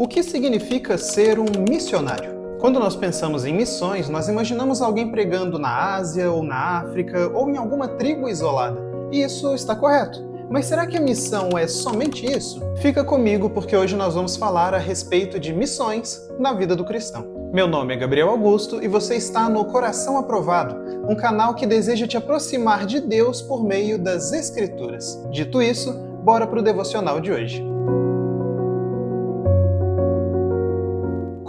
O que significa ser um missionário? Quando nós pensamos em missões, nós imaginamos alguém pregando na Ásia ou na África ou em alguma tribo isolada. E isso está correto. Mas será que a missão é somente isso? Fica comigo porque hoje nós vamos falar a respeito de missões na vida do cristão. Meu nome é Gabriel Augusto e você está no Coração Aprovado, um canal que deseja te aproximar de Deus por meio das Escrituras. Dito isso, bora pro devocional de hoje.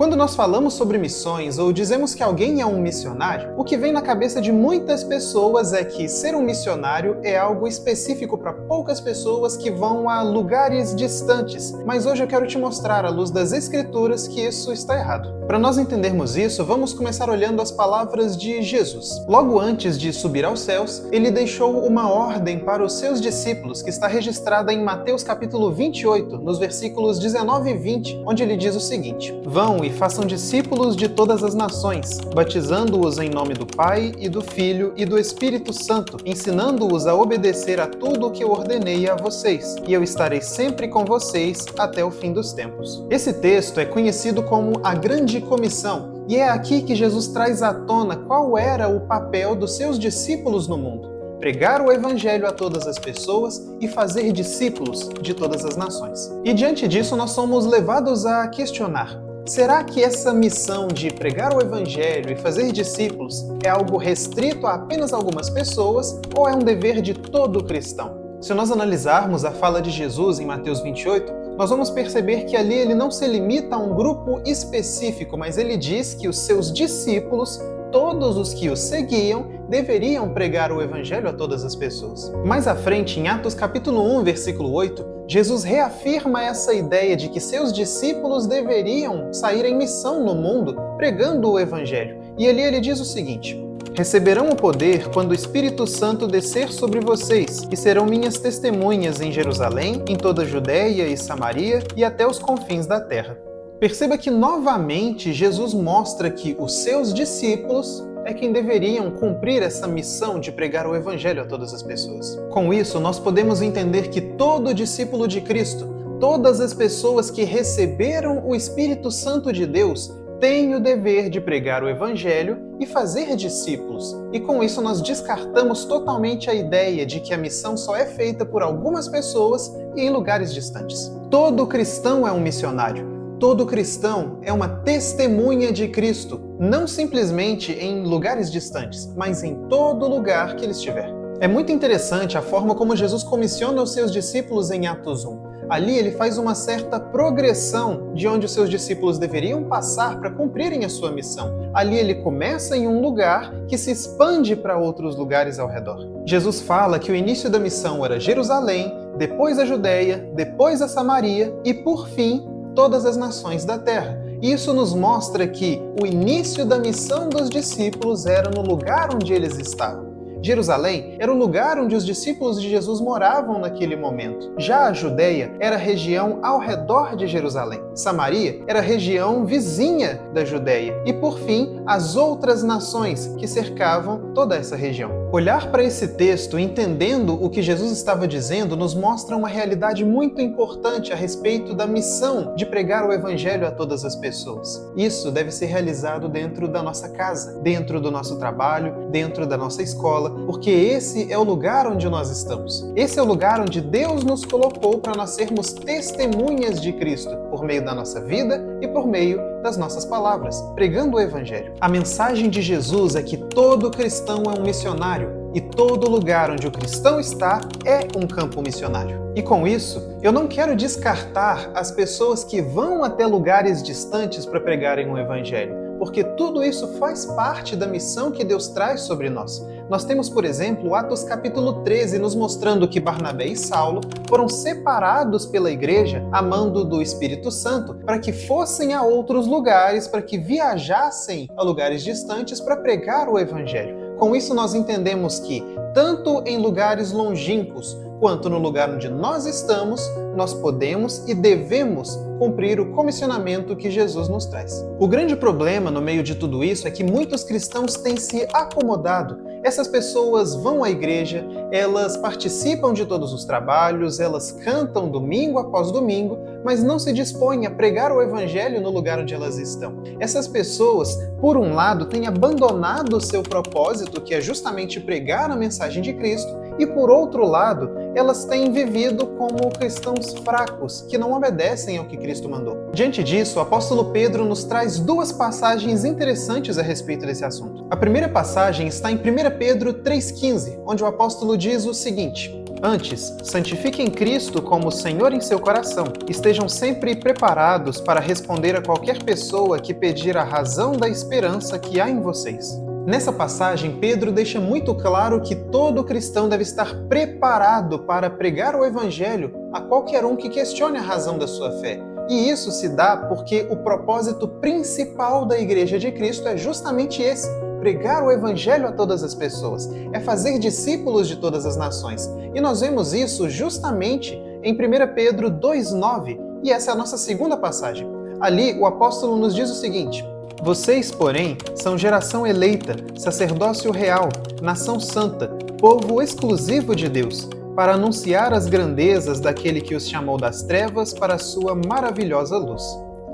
Quando nós falamos sobre missões ou dizemos que alguém é um missionário, o que vem na cabeça de muitas pessoas é que ser um missionário é algo específico para poucas pessoas que vão a lugares distantes. Mas hoje eu quero te mostrar, à luz das Escrituras, que isso está errado. Para nós entendermos isso, vamos começar olhando as palavras de Jesus. Logo antes de subir aos céus, ele deixou uma ordem para os seus discípulos, que está registrada em Mateus capítulo 28, nos versículos 19 e 20, onde ele diz o seguinte: Vão e façam discípulos de todas as nações, batizando-os em nome do Pai e do Filho e do Espírito Santo, ensinando-os a obedecer a tudo o que eu ordenei a vocês, e eu estarei sempre com vocês até o fim dos tempos. Esse texto é conhecido como a Grande Comissão, e é aqui que Jesus traz à tona qual era o papel dos seus discípulos no mundo: pregar o Evangelho a todas as pessoas e fazer discípulos de todas as nações. E diante disso nós somos levados a questionar: será que essa missão de pregar o Evangelho e fazer discípulos é algo restrito a apenas algumas pessoas ou é um dever de todo cristão? Se nós analisarmos a fala de Jesus em Mateus 28, nós vamos perceber que ali ele não se limita a um grupo específico, mas ele diz que os seus discípulos, todos os que o seguiam, deveriam pregar o Evangelho a todas as pessoas. Mais à frente, em Atos capítulo 1, versículo 8, Jesus reafirma essa ideia de que seus discípulos deveriam sair em missão no mundo, pregando o Evangelho. E ali ele diz o seguinte: receberão o poder quando o Espírito Santo descer sobre vocês, e serão minhas testemunhas em Jerusalém, em toda a Judéia e Samaria e até os confins da terra. Perceba que novamente Jesus mostra que os seus discípulos é quem deveriam cumprir essa missão de pregar o Evangelho a todas as pessoas. Com isso, nós podemos entender que todo discípulo de Cristo, todas as pessoas que receberam o Espírito Santo de Deus, têm o dever de pregar o Evangelho e fazer discípulos. E com isso nós descartamos totalmente a ideia de que a missão só é feita por algumas pessoas e em lugares distantes. Todo cristão é um missionário. Todo cristão é uma testemunha de Cristo, não simplesmente em lugares distantes, mas em todo lugar que ele estiver. É muito interessante a forma como Jesus comissiona os seus discípulos em Atos 1. Ali ele faz uma certa progressão de onde os seus discípulos deveriam passar para cumprirem a sua missão. Ali ele começa em um lugar que se expande para outros lugares ao redor. Jesus fala que o início da missão era Jerusalém, depois a Judéia, depois a Samaria e, por fim, todas as nações da terra. Isso nos mostra que o início da missão dos discípulos era no lugar onde eles estavam. Jerusalém era o lugar onde os discípulos de Jesus moravam naquele momento. Já a Judéia era a região ao redor de Jerusalém. Samaria era a região vizinha da Judéia. E, por fim, as outras nações que cercavam toda essa região. Olhar para esse texto, entendendo o que Jesus estava dizendo, nos mostra uma realidade muito importante a respeito da missão de pregar o Evangelho a todas as pessoas. Isso deve ser realizado dentro da nossa casa, dentro do nosso trabalho, dentro da nossa escola, porque esse é o lugar onde nós estamos. Esse é o lugar onde Deus nos colocou para nós sermos testemunhas de Cristo, por meio da nossa vida e por meio das nossas palavras, pregando o Evangelho. A mensagem de Jesus é que todo cristão é um missionário e todo lugar onde o cristão está é um campo missionário. E com isso, eu não quero descartar as pessoas que vão até lugares distantes para pregarem o Evangelho, porque tudo isso faz parte da missão que Deus traz sobre nós. Nós temos, por exemplo, Atos capítulo 13, nos mostrando que Barnabé e Saulo foram separados pela igreja a mando do Espírito Santo para que fossem a outros lugares, para que viajassem a lugares distantes para pregar o Evangelho. Com isso nós entendemos que, tanto em lugares longínquos quanto no lugar onde nós estamos, nós podemos e devemos cumprir o comissionamento que Jesus nos traz. O grande problema no meio de tudo isso é que muitos cristãos têm se acomodado. Essas pessoas vão à igreja, elas participam de todos os trabalhos, elas cantam domingo após domingo, mas não se dispõem a pregar o evangelho no lugar onde elas estão. Essas pessoas, por um lado, têm abandonado o seu propósito, que é justamente pregar a mensagem de Cristo, e por outro lado, elas têm vivido como cristãos fracos, que não obedecem ao que Cristo mandou. Diante disso, o apóstolo Pedro nos traz duas passagens interessantes a respeito desse assunto. A primeira passagem está em 1 Pedro 3,15, onde o apóstolo diz o seguinte: Antes, santifiquem Cristo como Senhor em seu coração. Estejam sempre preparados para responder a qualquer pessoa que pedir a razão da esperança que há em vocês. Nessa passagem, Pedro deixa muito claro que todo cristão deve estar preparado para pregar o Evangelho a qualquer um que questione a razão da sua fé. E isso se dá porque o propósito principal da Igreja de Cristo é justamente esse: pregar o Evangelho a todas as pessoas, é fazer discípulos de todas as nações. E nós vemos isso justamente em 1 Pedro 2,9, e essa é a nossa segunda passagem. Ali, o apóstolo nos diz o seguinte: Vocês, porém, são geração eleita, sacerdócio real, nação santa, povo exclusivo de Deus, para anunciar as grandezas daquele que os chamou das trevas para a sua maravilhosa luz.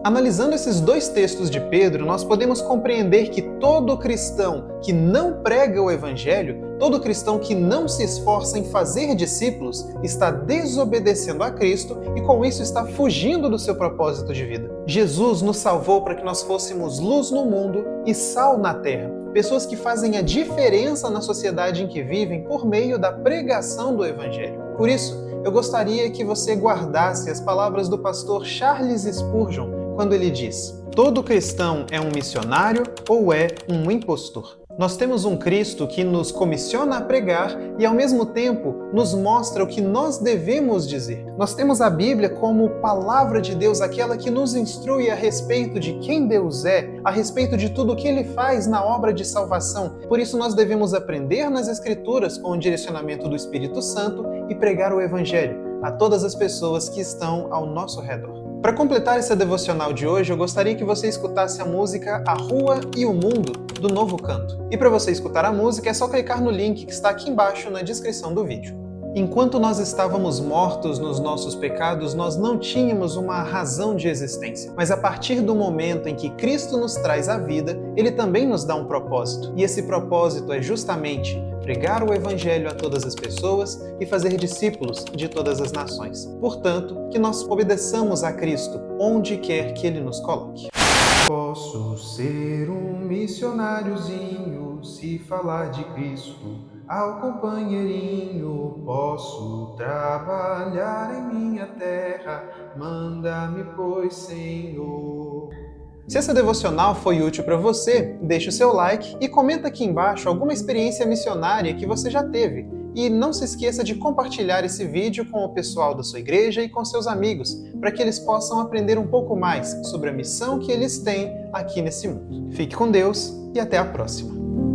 Analisando esses dois textos de Pedro, nós podemos compreender que todo cristão que não prega o Evangelho, todo cristão que não se esforça em fazer discípulos, está desobedecendo a Cristo e com isso está fugindo do seu propósito de vida. Jesus nos salvou para que nós fôssemos luz no mundo e sal na terra. Pessoas que fazem a diferença na sociedade em que vivem por meio da pregação do Evangelho. Por isso, eu gostaria que você guardasse as palavras do pastor Charles Spurgeon, quando ele diz: todo cristão é um missionário ou é um impostor. Nós temos um Cristo que nos comissiona a pregar e, ao mesmo tempo, nos mostra o que nós devemos dizer. Nós temos a Bíblia como palavra de Deus, aquela que nos instrui a respeito de quem Deus é, a respeito de tudo o que Ele faz na obra de salvação. Por isso, nós devemos aprender nas Escrituras com o direcionamento do Espírito Santo e pregar o Evangelho a todas as pessoas que estão ao nosso redor. Para completar essa devocional de hoje, eu gostaria que você escutasse a música A Rua e o Mundo, do Novo Canto. E para você escutar a música, é só clicar no link que está aqui embaixo na descrição do vídeo. Enquanto nós estávamos mortos nos nossos pecados, nós não tínhamos uma razão de existência. Mas a partir do momento em que Cristo nos traz a vida, Ele também nos dá um propósito. E esse propósito é justamente pregar o Evangelho a todas as pessoas e fazer discípulos de todas as nações. Portanto, que nós obedeçamos a Cristo onde quer que Ele nos coloque. Posso ser um missionáriozinho se falar de Cristo ao companheirinho. Posso trabalhar em minha terra, manda-me, pois, Senhor. Se essa devocional foi útil para você, deixe o seu like e comenta aqui embaixo alguma experiência missionária que você já teve. E não se esqueça de compartilhar esse vídeo com o pessoal da sua igreja e com seus amigos, para que eles possam aprender um pouco mais sobre a missão que eles têm aqui nesse mundo. Fique com Deus e até a próxima!